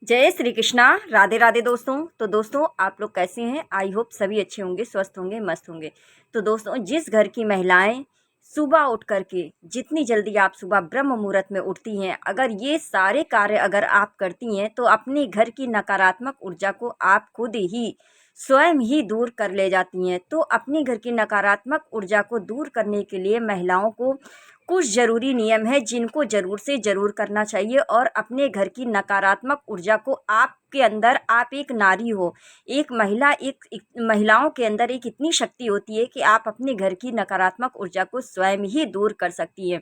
जय श्री कृष्णा। राधे राधे दोस्तों। तो दोस्तों आप लोग कैसे हैं? आई होप सभी अच्छे होंगे, स्वस्थ होंगे, मस्त होंगे। तो दोस्तों जिस घर की महिलाएं सुबह उठ करके जितनी जल्दी आप सुबह ब्रह्म मुहूर्त में उठती हैं, अगर ये सारे कार्य अगर आप करती हैं तो अपने घर की नकारात्मक ऊर्जा को आप खुद ही स्वयं ही दूर कर ले जाती हैं। तो अपने घर की नकारात्मक ऊर्जा को दूर करने के लिए महिलाओं को कुछ ज़रूरी नियम है जिनको ज़रूर से ज़रूर करना चाहिए। और अपने घर की नकारात्मक ऊर्जा को आपके अंदर, आप एक नारी हो, एक महिला, एक महिलाओं के अंदर एक इतनी शक्ति होती है कि आप अपने घर की नकारात्मक ऊर्जा को स्वयं ही दूर कर सकती है।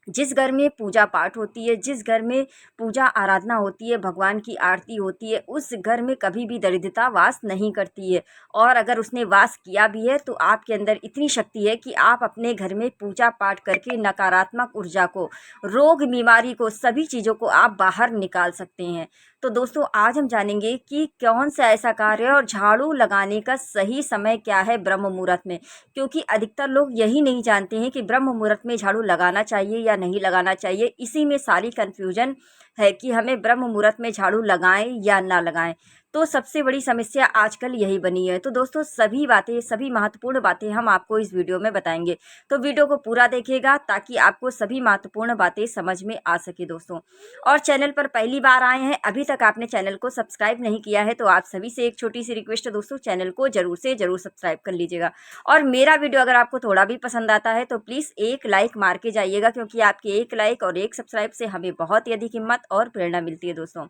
जिस घर में पूजा पाठ होती है, जिस घर में पूजा आराधना होती है, भगवान की आरती होती है, उस घर में कभी भी दरिद्रता वास नहीं करती है। और अगर उसने वास किया भी है तो आपके अंदर इतनी शक्ति है कि आप अपने घर में पूजा पाठ करके नकारात्मक ऊर्जा को, रोग बीमारी को, सभी चीज़ों को आप बाहर निकाल सकते हैं। तो दोस्तों आज हम जानेंगे कि कौन सा ऐसा कार्य है और झाड़ू लगाने का सही समय क्या है ब्रह्म मुहूर्त में। क्योंकि अधिकतर लोग यही नहीं जानते हैं कि ब्रह्म मुहूर्त में झाड़ू लगाना चाहिए या नहीं लगाना चाहिए। इसी में सारी कन्फ्यूजन है कि हमें ब्रह्म मुहूर्त में झाड़ू लगाएं या ना लगाएं। तो सबसे बड़ी समस्या आजकल यही बनी है। तो दोस्तों सभी बातें, सभी महत्वपूर्ण बातें हम आपको इस वीडियो में बताएंगे। तो वीडियो को पूरा देखिएगा ताकि आपको सभी महत्वपूर्ण बातें समझ में आ सके दोस्तों। और चैनल पर पहली बार आए हैं, अभी तक आपने चैनल को सब्सक्राइब नहीं किया है, तो आप सभी से एक छोटी सी रिक्वेस्ट है दोस्तों, चैनल को जरूर से जरूर सब्सक्राइब कर लीजिएगा। और मेरा वीडियो अगर आपको थोड़ा भी पसंद आता है तो प्लीज़ एक लाइक मार के जाइएगा, क्योंकि आपके एक लाइक और एक सब्सक्राइब से हमें बहुत ही अधिक हिम्मत और प्रेरणा मिलती है दोस्तों।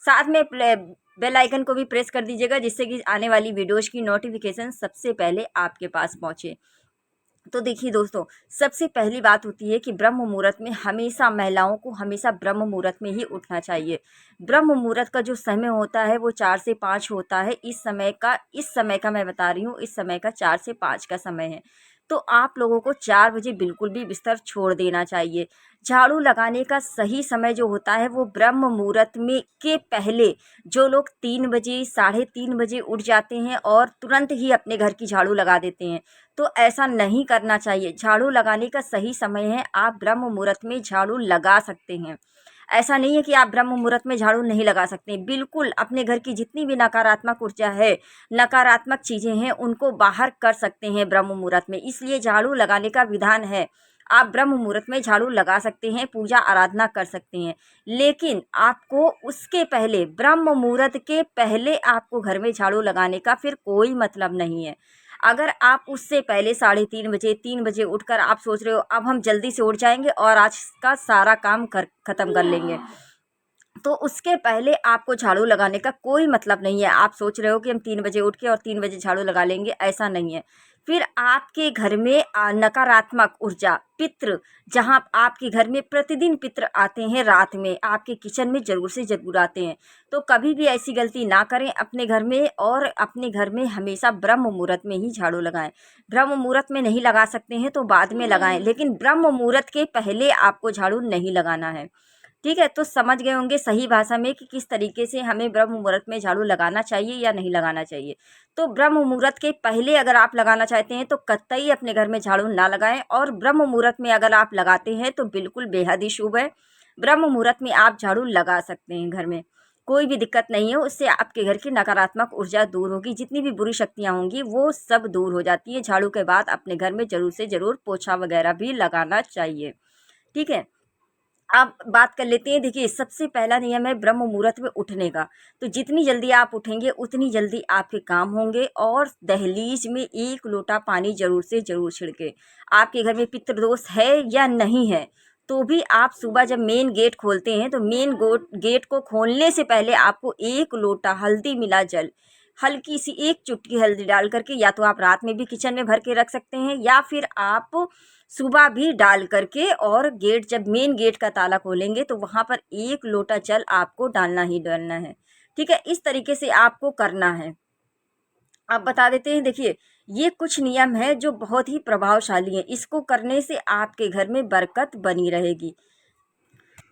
साथ में बेल आइकन को भी प्रेस कर दीजिएगा, जिससे कि आने वाली वीडियोज़ की नोटिफिकेशन सबसे पहले आपके पास पहुँचे। तो देखिए दोस्तों, सबसे पहली बात होती है कि ब्रह्म मुहूर्त में हमेशा महिलाओं को हमेशा ब्रह्म मुहूर्त में ही उठना चाहिए। ब्रह्म मुहूर्त का जो समय होता है वो 4 से 5 होता है। इस समय का मैं बता रही हूँ, इस समय का 4 से 5 का समय है। तो आप लोगों को 4 बजे बिल्कुल भी बिस्तर छोड़ देना चाहिए। झाड़ू लगाने का सही समय जो होता है वो ब्रह्म मुहूर्त में के पहले, जो लोग 3 बजे, साढ़े 3 बजे उठ जाते हैं और तुरंत ही अपने घर की झाड़ू लगा देते हैं, तो ऐसा नहीं करना चाहिए। झाड़ू लगाने का सही समय है, आप ब्रह्म मुहूर्त में झाड़ू लगा सकते हैं। ऐसा नहीं है कि आप ब्रह्म मुहूर्त में झाड़ू नहीं लगा सकते। बिल्कुल अपने घर की जितनी भी नकारात्मक ऊर्जा है, नकारात्मक चीज़ें हैं, उनको बाहर कर सकते हैं ब्रह्म मुहूर्त में। इसलिए झाड़ू लगाने का विधान है, आप ब्रह्म मुहूर्त में झाड़ू लगा सकते हैं, पूजा आराधना कर सकते हैं। लेकिन आपको उसके पहले, ब्रह्म मुहूर्त के पहले आपको घर में झाड़ू लगाने का फिर कोई मतलब नहीं है। अगर आप उससे पहले साढ़े 3 बजे, 3 बजे उठकर आप सोच रहे हो अब हम जल्दी से उठ जाएंगे और आज का सारा काम ख़त्म कर लेंगे, तो उसके पहले आपको झाड़ू लगाने का कोई मतलब नहीं है। आप सोच रहे हो कि हम 3 बजे उठ के और 3 बजे झाड़ू लगा लेंगे, ऐसा नहीं है। फिर आपके घर में नकारात्मक ऊर्जा, पितृ, जहाँ आपके घर में प्रतिदिन पितृ आते हैं रात में, आपके किचन में ज़रूर से ज़रूर आते हैं। तो कभी भी ऐसी गलती ना करें अपने घर में, और अपने घर में हमेशा ब्रह्म मुहूर्त में ही झाड़ू लगाएं। ब्रह्म मुहूर्त में नहीं लगा सकते हैं तो बाद में लगाएं, लेकिन ब्रह्म मुहूर्त के पहले आपको झाड़ू नहीं लगाना है। ठीक है, तो समझ गए होंगे सही भाषा में कि किस तरीके से हमें ब्रह्म मुहूर्त में झाड़ू लगाना चाहिए या नहीं लगाना चाहिए। तो ब्रह्म मुहूर्त के पहले अगर आप लगाना चाहते हैं तो कतई अपने घर में झाड़ू ना लगाएं, और ब्रह्म मुहूर्त में अगर आप लगाते हैं तो बिल्कुल बेहद ही शुभ है। ब्रह्म मुहूर्त में आप झाड़ू लगा सकते हैं घर में, कोई भी दिक्कत नहीं है। उससे आपके घर की नकारात्मक ऊर्जा दूर होगी, जितनी भी बुरी शक्तियाँ होंगी वो सब दूर हो जाती है। झाड़ू के बाद अपने घर में ज़रूर से ज़रूर पोछा वगैरह भी लगाना चाहिए। ठीक है, अब बात कर लेते हैं। देखिए सबसे पहला नियम है ब्रह्म मुहूर्त में उठने का। तो जितनी जल्दी आप उठेंगे उतनी जल्दी आपके काम होंगे। और दहलीज में 1 लोटा पानी ज़रूर से ज़रूर छिड़के। आपके घर में पितृदोष है या नहीं है, तो भी आप सुबह जब मेन गेट खोलते हैं तो मेन गेट को खोलने से पहले आपको 1 लोटा हल्दी मिला जल, हल्की सी 1 चुटकी हल्दी डाल करके, या तो आप रात में भी किचन में भर के रख सकते हैं या फिर आप सुबह भी डाल करके, और गेट जब मेन गेट का ताला खोलेंगे तो वहाँ पर 1 लोटा जल आपको डालना ही डालना है। ठीक है, इस तरीके से आपको करना है। अब बता देते हैं, देखिए ये कुछ नियम है जो बहुत ही प्रभावशाली हैं। इसको करने से आपके घर में बरकत बनी रहेगी।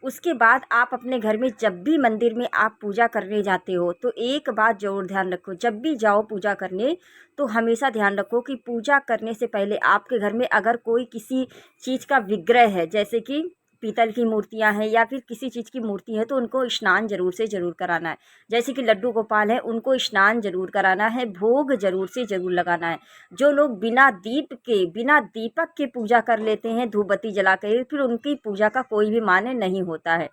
उसके बाद आप अपने घर में जब भी मंदिर में आप पूजा करने जाते हो तो एक बात ज़रूर ध्यान रखो, जब भी जाओ पूजा करने तो हमेशा ध्यान रखो कि पूजा करने से पहले आपके घर में अगर कोई किसी चीज़ का विग्रह है, जैसे कि पीतल की मूर्तियां हैं या फिर किसी चीज़ की मूर्ति है तो उनको स्नान जरूर से ज़रूर कराना है। जैसे कि लड्डू गोपाल है, उनको स्नान जरूर कराना है, भोग जरूर से ज़रूर लगाना है। जो लोग बिना दीप के, बिना दीपक के पूजा कर लेते हैं धूप बत्ती जला कर, फिर उनकी पूजा का कोई भी मान्य नहीं होता है।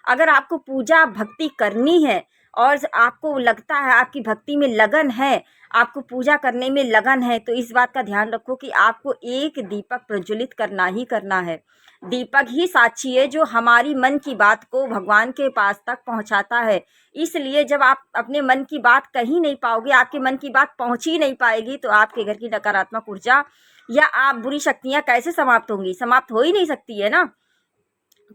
अगर आपको पूजा भक्ति करनी है और आपको लगता है आपकी भक्ति में लगन है, आपको पूजा करने में लगन है, तो इस बात का ध्यान रखो कि आपको एक दीपक प्रज्वलित करना ही करना है। दीपक ही साक्षी है जो हमारी मन की बात को भगवान के पास तक पहुंचाता है। इसलिए जब आप अपने मन की बात कहीं नहीं पाओगे, आपके मन की बात पहुंच ही नहीं पाएगी, तो आपके घर की नकारात्मक ऊर्जा या आप बुरी शक्तियां कैसे समाप्त होंगी? समाप्त हो ही नहीं सकती है ना।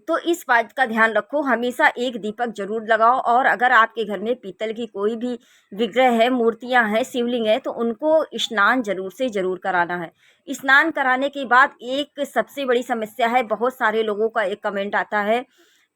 तो इस बात का ध्यान रखो, हमेशा एक दीपक जरूर लगाओ। और अगर आपके घर में पीतल की कोई भी विग्रह है, मूर्तियां हैं, शिवलिंग है, तो उनको स्नान जरूर से जरूर कराना है। स्नान कराने के बाद एक सबसे बड़ी समस्या है, बहुत सारे लोगों का एक कमेंट आता है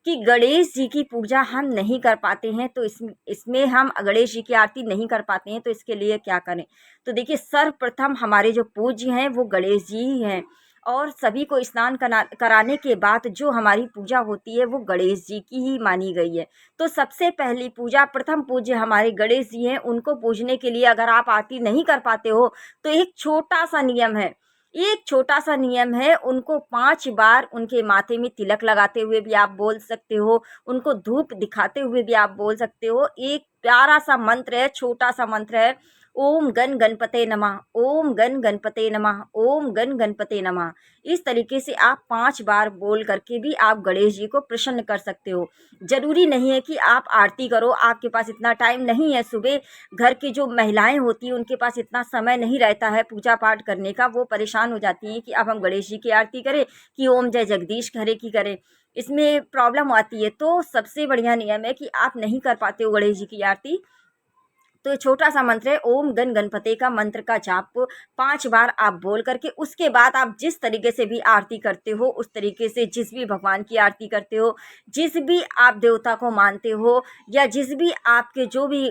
कि गणेश जी की पूजा हम नहीं कर पाते हैं, तो इसमें हम गणेश जी की आरती नहीं कर पाते हैं, तो इसके लिए क्या करें? तो देखिए, सर्वप्रथम हमारे जो पूज्य हैं वो गणेश जी ही हैं, और सभी को स्नान कराने के बाद जो हमारी पूजा होती है वो गणेश जी की ही मानी गई है। तो सबसे पहली पूजा, प्रथम पूज्य हमारे गणेश जी हैं, उनको पूजने के लिए अगर आप आरती नहीं कर पाते हो तो एक छोटा सा नियम है, एक छोटा सा नियम है, उनको 5 बार उनके माथे में तिलक लगाते हुए भी आप बोल सकते हो, उनको धूप दिखाते हुए भी आप बोल सकते हो। एक प्यारा सा मंत्र है, छोटा सा मंत्र है, ओम गण गणपते नमः, ओम गण गणपते नमः, ओम गण गणपते नमः। इस तरीके से आप 5 बार बोल करके भी आप गणेश जी को प्रसन्न कर सकते हो। जरूरी नहीं है कि आप आरती करो, आपके पास इतना टाइम नहीं है, सुबह घर की जो महिलाएं होती हैं उनके पास इतना समय नहीं रहता है पूजा पाठ करने का, वो परेशान हो जाती हैं कि अब हम गणेश जी की आरती करें कि ओम जय जगदीश हरे की करें, इसमें प्रॉब्लम आती है। तो सबसे बढ़िया नियम है कि आप नहीं कर पाते हो गणेश जी की आरती, तो छोटा सा मंत्र है, ओम गण गणपते का मंत्र का जाप 5 बार आप बोल करके उसके बाद आप जिस तरीके से भी आरती करते हो, उस तरीके से जिस भी भगवान की आरती करते हो, जिस भी आप देवता को मानते हो, या जिस भी आपके जो भी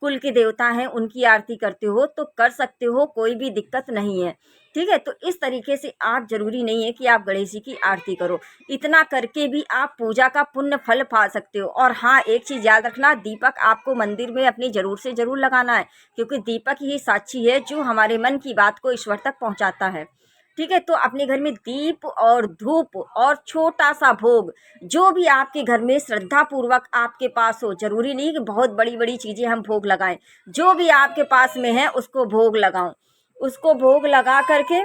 कुल के देवता हैं उनकी आरती करते हो, तो कर सकते हो, कोई भी दिक्कत नहीं है। ठीक है, तो इस तरीके से आप, जरूरी नहीं है कि आप गणेश जी की आरती करो, इतना करके भी आप पूजा का पुण्य फल पा सकते हो। और हाँ, एक चीज़ याद रखना, दीपक आपको मंदिर में अपनी जरूर से जरूर लगाना है, क्योंकि दीपक ही साक्षी है जो हमारे मन की बात को ईश्वर तक पहुंचाता है। ठीक है, तो अपने घर में दीप और धूप और छोटा सा भोग, जो भी आपके घर में श्रद्धा पूर्वक आपके पास हो, जरूरी नहीं कि बहुत बड़ी बड़ी चीज़ें हम भोग लगाएं, जो भी आपके पास में है उसको भोग लगाओ, उसको भोग लगा करके,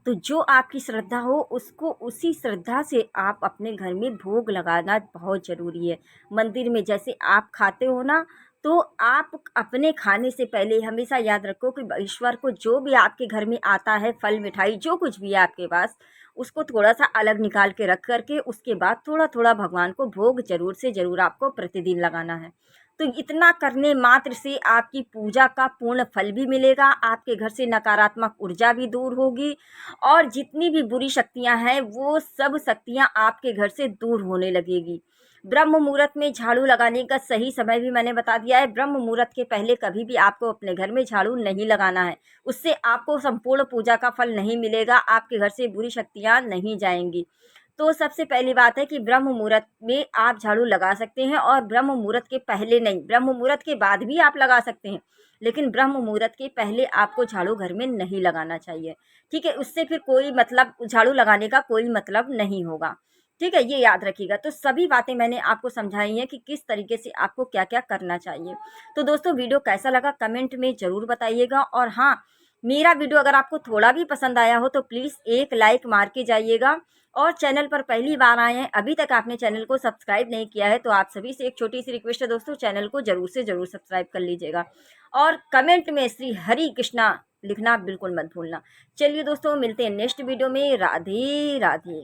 तो जो आपकी श्रद्धा हो उसको उसी श्रद्धा से आप अपने घर में भोग लगाना बहुत ज़रूरी है। मंदिर में जैसे आप खाते हो ना, तो आप अपने खाने से पहले हमेशा याद रखो कि ईश्वर को जो भी आपके घर में आता है, फल मिठाई जो कुछ भी है आपके पास, उसको थोड़ा सा अलग निकाल के रख करके उसके बाद थोड़ा थोड़ा भगवान को भोग जरूर से जरूर आपको प्रतिदिन लगाना है। तो इतना करने मात्र से आपकी पूजा का पूर्ण फल भी मिलेगा, आपके घर से नकारात्मक ऊर्जा भी दूर होगी, और जितनी भी बुरी शक्तियां हैं वो सब शक्तियां आपके घर से दूर होने लगेगी। ब्रह्म मुहूर्त में झाड़ू लगाने का सही समय भी मैंने बता दिया है। ब्रह्म मुहूर्त के पहले कभी भी आपको अपने घर में झाड़ू नहीं लगाना है, उससे आपको संपूर्ण पूजा का फल नहीं मिलेगा, आपके घर से बुरी शक्तियां नहीं जाएंगी। तो सबसे पहली बात है कि ब्रह्म मुहूर्त में आप झाड़ू लगा सकते हैं, और ब्रह्म मुहूर्त के पहले नहीं, ब्रह्म मुहूर्त के बाद भी आप लगा सकते हैं, लेकिन ब्रह्म मुहूर्त के पहले आपको झाड़ू घर में नहीं लगाना चाहिए। ठीक है, उससे फिर कोई मतलब, झाड़ू लगाने का कोई मतलब नहीं होगा। ठीक है, ये याद रखिएगा। तो सभी बातें मैंने आपको समझाई हैं कि किस तरीके से आपको क्या क्या करना चाहिए। तो दोस्तों, वीडियो कैसा लगा कमेंट में ज़रूर बताइएगा, और हाँ, मेरा वीडियो अगर आपको थोड़ा भी पसंद आया हो तो प्लीज़ एक लाइक मार के जाइएगा, और चैनल पर पहली बार आए हैं, अभी तक आपने चैनल को सब्सक्राइब नहीं किया है, तो आप सभी से एक छोटी सी रिक्वेस्ट है दोस्तों, चैनल को ज़रूर से ज़रूर सब्सक्राइब कर लीजिएगा, और कमेंट में श्री हरि कृष्णा लिखना बिल्कुल मत भूलना। चलिए दोस्तों, मिलते हैं नेक्स्ट वीडियो में। राधे राधे।